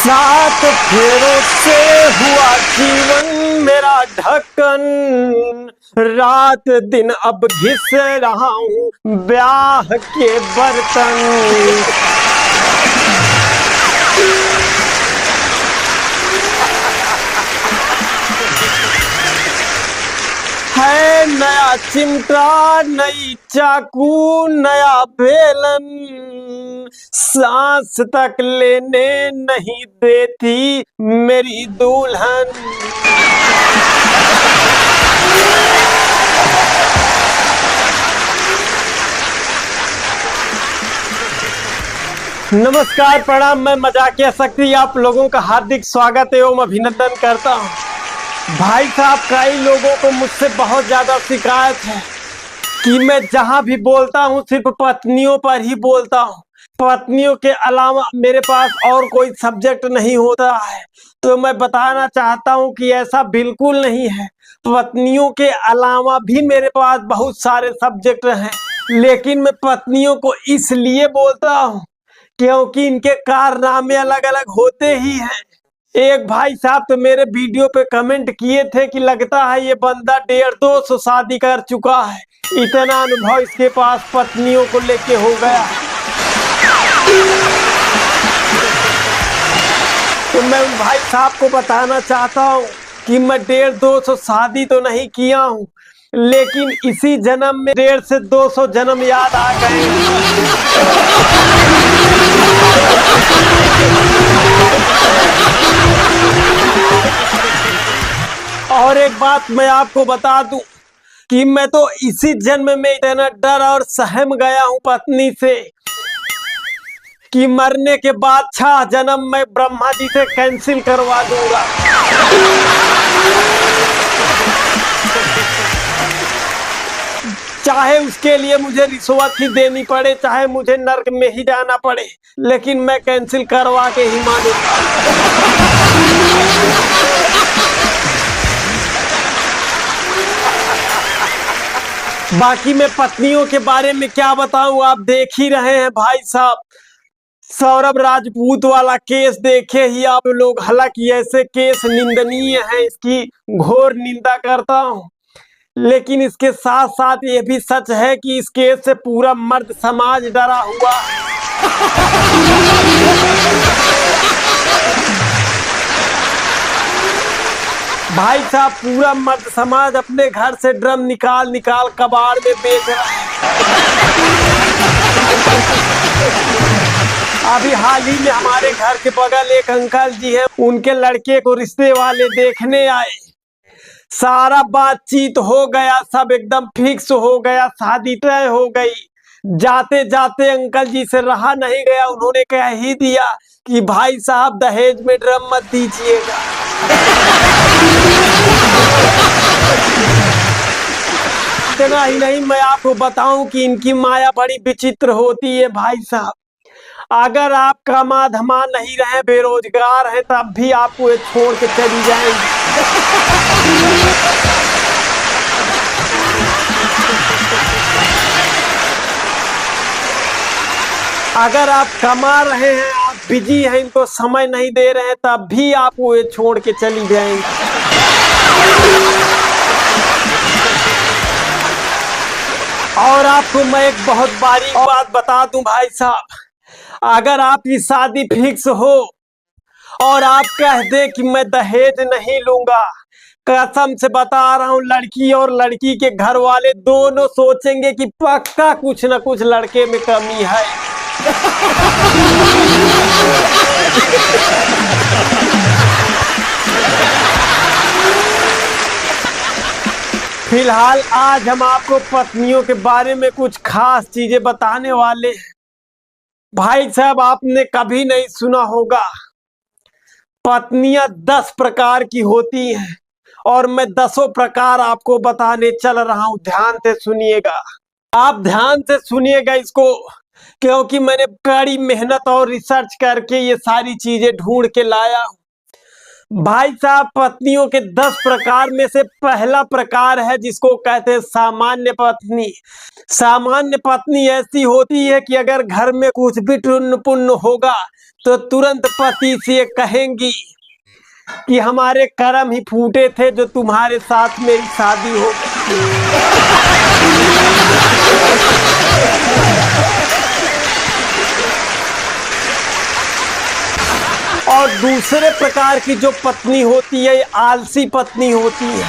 सात फेरों से हुआ जीवन मेरा ढक्कन, रात दिन अब घिस रहा हूँ ब्याह के बर्तन। है नया चिमटा, नई चाकू, नया बेलन, सांस तक लेने नहीं देती मेरी दुल्हन। नमस्कार, प्रणाम। मैं मजाकिया शक्ति आप लोगों का हार्दिक स्वागत एवं अभिनंदन करता हूँ। भाई साहब, कई लोगों को मुझसे बहुत ज्यादा शिकायत है कि मैं जहां भी बोलता हूं सिर्फ पत्नियों पर ही बोलता हूं। पत्नियों के अलावा मेरे पास और कोई सब्जेक्ट नहीं होता है। तो मैं बताना चाहता हूं कि ऐसा बिल्कुल नहीं है। पत्नियों के अलावा भी मेरे पास बहुत सारे सब्जेक्ट हैं, लेकिन मैं पत्नियों को इसलिए बोलता हूं क्योंकि इनके कारनामे अलग अलग होते ही हैं। एक भाई साहब तो मेरे वीडियो पे कमेंट किए थे कि लगता है ये बंदा 150-200 शादी कर चुका है, इतना अनुभव इसके पास पत्नियों को लेके हो गया। तो मैं उन भाई साहब को बताना चाहता हूँ कि मैं 150-200 शादी तो नहीं किया हूँ, लेकिन इसी जन्म में 150 से 200 जन्म याद आ गए। और एक बात मैं आपको बता दूं कि मैं तो इसी जन्म में इतना डर और सहम गया हूं पत्नी से कि मरने के बाद 6 जन्म मैं ब्रह्मा जी से कैंसिल करवा दूंगा। चाहे उसके लिए मुझे रिश्वत ही देनी पड़े, चाहे मुझे नर्क में ही जाना पड़े, लेकिन मैं कैंसिल करवा के ही मानूंगा। बाकी मैं पत्नियों के बारे में क्या बताऊं, आप देख ही रहे हैं भाई साहब। सौरभ राजपूत वाला केस देखे ही आप लोग। हालांकि ऐसे केस निंदनीय है, इसकी घोर निंदा करता हूं, लेकिन इसके साथ साथ ये भी सच है कि इस केस से पूरा मर्द समाज डरा हुआ है। भाई साहब, पूरा मर्द समाज अपने घर से ड्रम निकाल निकाल कबाड़ में बेच रहा है। अभी हाल ही में हमारे घर के बगल एक अंकल जी हैं, उनके लड़के को रिश्ते वाले देखने आए। सारा बातचीत हो गया, सब एकदम फिक्स हो गया, शादी तय हो गई। जाते जाते अंकल जी से रहा नहीं गया, उन्होंने कह ही दिया कि भाई साहब दहेज में ड्रम मत दीजिएगा। इतना ही नहीं, मैं आपको बताऊं कि इनकी माया बड़ी विचित्र होती है भाई साहब। अगर आप कमा धमा नहीं रहे, बेरोजगार हैं, तब भी आपको ये छोड़ के चली जाएंगी। अगर आप कमा रहे हैं, आप बिजी हैं, इनको समय नहीं दे रहे हैं, तब भी आपको ये छोड़ के चली जाएंगी। और आपको मैं एक बहुत बारीक बात बता दूं भाई साहब, अगर आपकी शादी फिक्स हो और आप कह दे कि मैं दहेज नहीं लूंगा, कसम से बता रहा हूं, लड़की और लड़की के घर वाले दोनों सोचेंगे कि पक्का कुछ न कुछ लड़के में कमी है। फिलहाल आज हम आपको पत्नियों के बारे में कुछ खास चीजें बताने वाले हैं। भाई साहब, आपने कभी नहीं सुना होगा, पत्नियां 10 प्रकार की होती हैं और मैं 10 प्रकार आपको बताने चल रहा हूं। ध्यान से सुनिएगा, आप ध्यान से सुनिएगा इसको, क्योंकि मैंने कड़ी मेहनत और रिसर्च करके ये सारी चीजें ढूंढ के लाया हूं। भाई साहब, पत्नियों के 10 प्रकार में से पहला प्रकार है जिसको कहते हैं सामान्य पत्नी। सामान्य पत्नी ऐसी होती है कि अगर घर में कुछ भी टुन्न पुन्न होगा तो तुरंत पति से कहेंगी कि हमारे कर्म ही फूटे थे जो तुम्हारे साथ मेरी शादी हो गई। और दूसरे प्रकार की जो पत्नी होती है आलसी पत्नी होती है।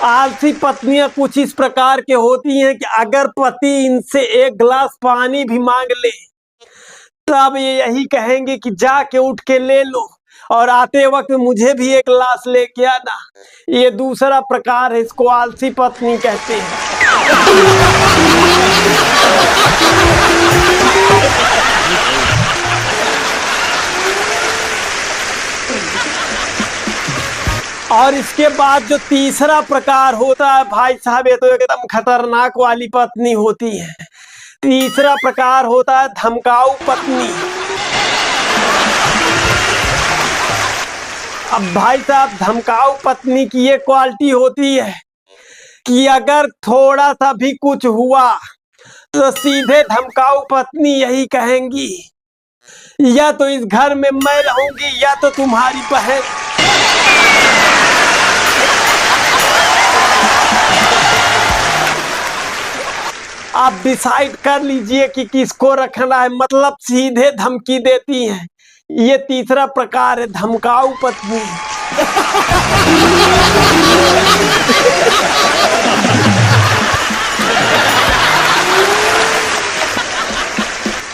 आलसी पत्नियां कुछ इस प्रकार के होती हैं कि अगर पति इनसे एक गिलास पानी भी मांग ले तब ये यही कहेंगे कि जाके उठ के ले लो और आते वक्त मुझे भी एक गिलास लेके आना। ये दूसरा प्रकार है, इसको आलसी पत्नी कहते हैं। और इसके बाद जो तीसरा प्रकार होता है भाई साहब, ये तो एकदम खतरनाक वाली पत्नी होती है। तीसरा प्रकार होता है धमकाऊ पत्नी। अब भाई साहब, धमकाऊ पत्नी की ये क्वालिटी होती है कि अगर थोड़ा सा भी कुछ हुआ तो सीधे धमकाऊ पत्नी यही कहेंगी, या तो इस घर में मैं रहूंगी या तो तुम्हारी बहन। आप डिसाइड कर लीजिए कि किसको रखना है, मतलब सीधे धमकी देती हैं। ये तीसरा प्रकार है धमकाऊ पत्नी।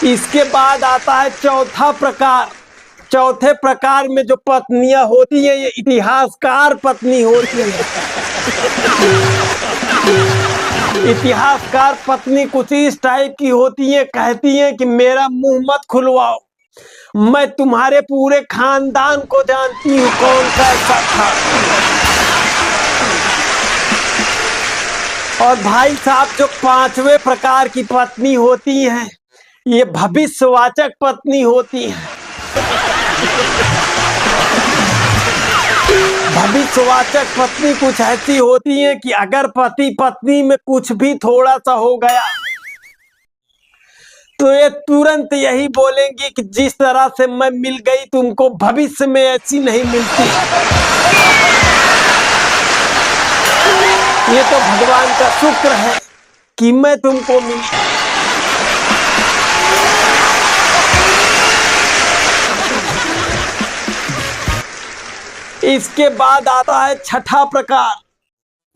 इसके बाद आता है चौथा प्रकार। चौथे प्रकार में जो पत्नियां होती हैं ये इतिहासकार पत्नी होती है। इतिहासकार पत्नी कुछ इस टाइप की होती है, कहती है कि मेरा मुंह मत खुलवाओ, मैं तुम्हारे पूरे खानदान को जानती हूँ कौन कैसा था। और भाई साहब, जो पांचवें प्रकार की पत्नी होती हैं ये भविष्यवाचक पत्नी होती है। भविष्यवाचक पत्नी कुछ ऐसी होती है कि अगर पति पत्नी में कुछ भी थोड़ा सा हो गया तो ये तुरंत यही बोलेंगी कि जिस तरह से मैं मिल गई तुमको भविष्य में ऐसी नहीं मिलती। ये तो भगवान का शुक्र है कि मैं तुमको मिली। इसके बाद आता है छठा प्रकार।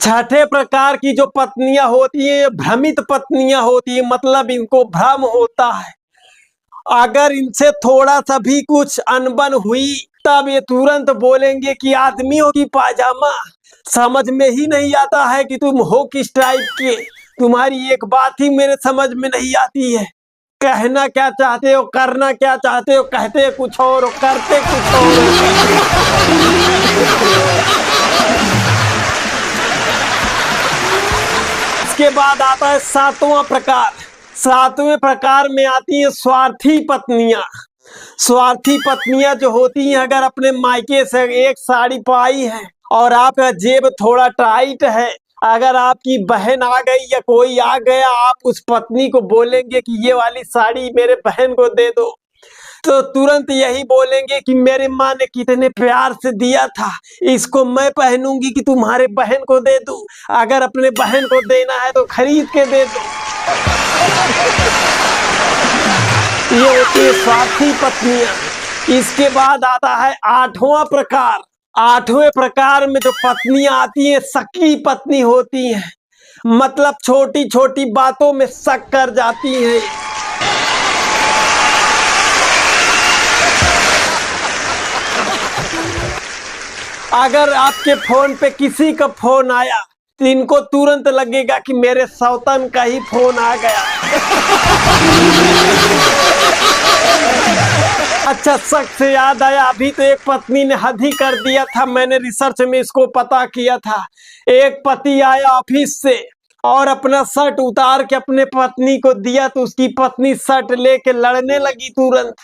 छठे प्रकार की जो पत्नियां होती हैं भ्रमित पत्नियां होती हैं, मतलब इनको भ्रम होता है। अगर इनसे थोड़ा सा भी कुछ अनबन हुई तब ये तुरंत बोलेंगे कि आदमियों की पाजामा, समझ में ही नहीं आता है कि तुम हो किस टाइप के। तुम्हारी एक बात ही मेरे समझ में नहीं आती है, कहना क्या चाहते हो, करना क्या चाहते हो, कहते कुछ और करते कुछ और। इसके बाद आता है सातवां प्रकार। सातवें प्रकार में आती है स्वार्थी पत्नियां। स्वार्थी पत्नियां जो होती हैं, अगर अपने मायके से एक साड़ी पाई है और आपका जेब थोड़ा टाइट है, अगर आपकी बहन आ गई या कोई आ गया, आप उस पत्नी को बोलेंगे कि ये वाली साड़ी मेरे बहन को दे दो, तो तुरंत यही बोलेंगे कि मेरे माँ ने कितने प्यार से दिया था, इसको मैं पहनूंगी कि तुम्हारे बहन को दे दूं। अगर अपने बहन को देना है तो खरीद के दे दो। ये होती है स्वार्थी पत्नियां। इसके बाद आता है आठवां प्रकार। आठवें प्रकार में जो पत्नियां आती हैं शकी पत्नी होती हैं, मतलब छोटी छोटी बातों में शक कर जाती हैं। अगर आपके फोन पे किसी का फोन आया तो इनको तुरंत लगेगा कि मेरे सौतन का ही फोन आ गया। अच्छा, शक से याद आया, अभी तो एक पत्नी ने हद ही कर दिया था। मैंने रिसर्च में इसको पता किया था। एक पति आया ऑफिस से और अपना शर्ट उतार के अपने पत्नी को दिया तो उसकी पत्नी शर्ट लेके लड़ने लगी तुरंत।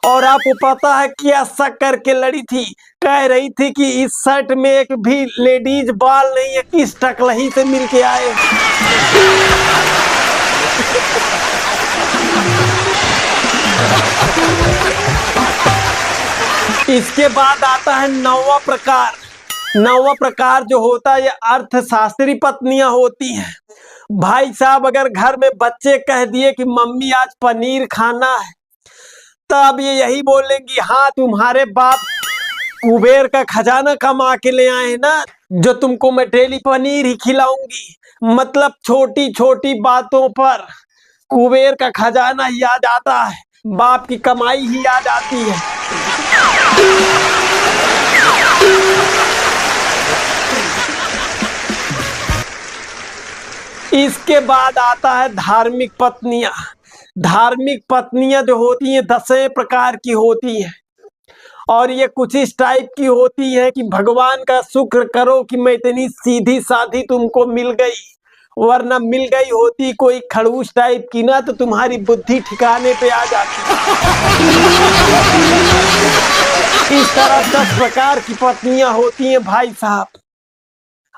और आपको पता है क्या शक करके लड़ी थी? कह रही थी कि इस शर्ट में एक भी लेडीज बाल नहीं है, किस टकलही से मिलके आए। इसके बाद आता है नौवां प्रकार। नौवां प्रकार जो होता है ये अर्थशास्त्री पत्नियां होती हैं। भाई साहब अगर घर में बच्चे कह दिए कि मम्मी आज पनीर खाना है, तब ये यही बोलेंगी हाँ तुम्हारे बाप कुबेर का खजाना कमा के ले आए हैं ना, जो तुमको मैं डेली पनीर ही खिलाऊंगी। मतलब छोटी छोटी बातों पर कुबेर का खजाना ही याद आता है, बाप की कमाई ही याद आती है। इसके बाद आता है धार्मिक पत्नियां। धार्मिक पत्नियां जो होती हैं 10 प्रकार की होती हैं और ये कुछ इस टाइप की होती है कि भगवान का शुक्र करो कि मैं इतनी सीधी साधी तुमको मिल गई, वरना मिल गई होती कोई खड़ूस टाइप की ना तो तुम्हारी बुद्धि ठिकाने पे आ जाती। इस तरह 10 प्रकार की पत्नियां होती हैं भाई साहब।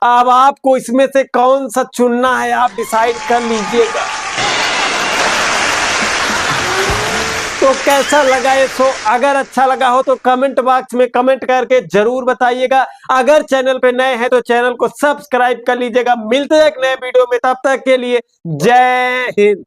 अब आपको इसमें से कौन सा चुनना है आप डिसाइड कर लीजिएगा। तो कैसा लगा ये शो? अगर अच्छा लगा हो तो कमेंट बॉक्स में कमेंट करके जरूर बताइएगा। अगर चैनल पे नए हैं तो चैनल को सब्सक्राइब कर लीजिएगा। मिलते हैं एक नए वीडियो में, तब तक के लिए जय हिंद।